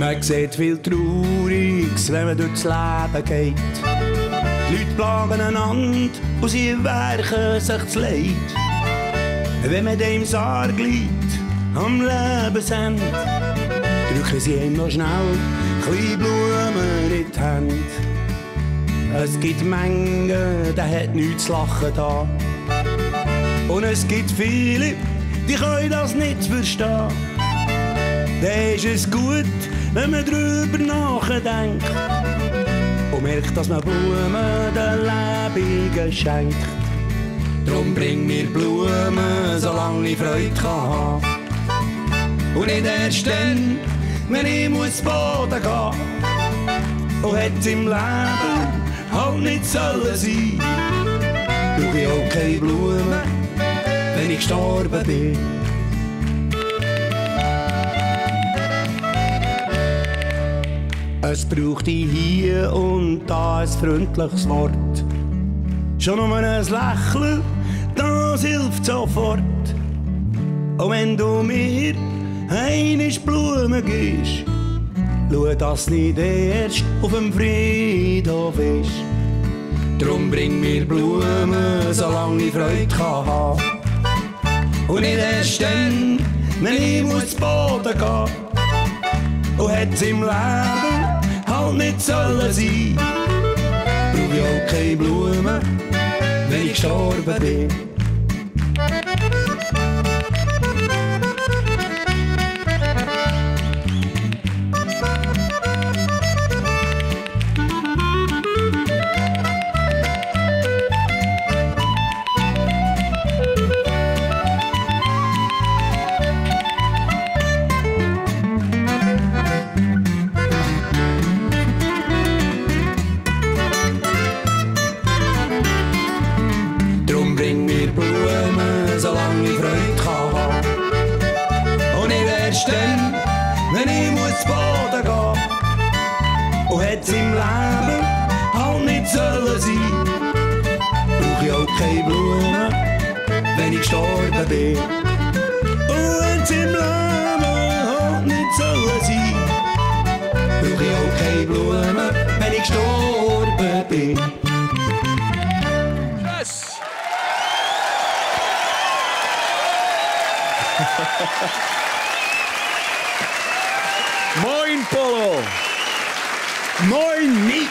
Man sieht viel Trauriges, wenn man durchs Leben geht. Die Leute plagen einander und sie werken sich das Leid. Wenn man dem Sarg liegt, am Lebensende, drücken sie ihm noch schnell kleine Blumen in die Hände. Es gibt Mengen, der hat nichts zu lachen da. Und es gibt viele, die können das nicht verstehen. Dann ist es gut, wenn man drüber nachdenkt und merkt, dass man Blumen den Lebenden schenkt. Drum bring mir Blumen, solange ich Freude kann haben. Und nicht erst dann, wenn ich muss zu Boden gehen. Und hätte im Leben halt nicht sollen sein, brauche ich auch keine Blumen, wenn ich gestorben bin. Es braucht hier und da ein freundliches Wort. Schon nur ein Lächeln, das hilft sofort. Und wenn du mir einmal Blumen gibst, schau, dass nicht erst auf dem Friedhof ist. Drum bring mir Blumen, solange ich Freude kann haben. Und nicht erst dann, wenn ich muss zu Boden gehen. Und hätt's im Leben halt nicht sollen sein, brauch ich auch keine Blumen, wenn ich gestorben bin. Bring mir Blumen, solange ich Freude kann haben. Und nicht erst dann, wenn ich muss zu Boden gehen. Und hätt's im Leben halt nicht sollen sein, brauch ich auch keine Blumen, wenn ich gestorben bin. Und hätt's im Leben halt nicht sollen sein, brauch ich auch keine Blumen, wenn ich gestorben bin. Moin Polo! Moin Nick!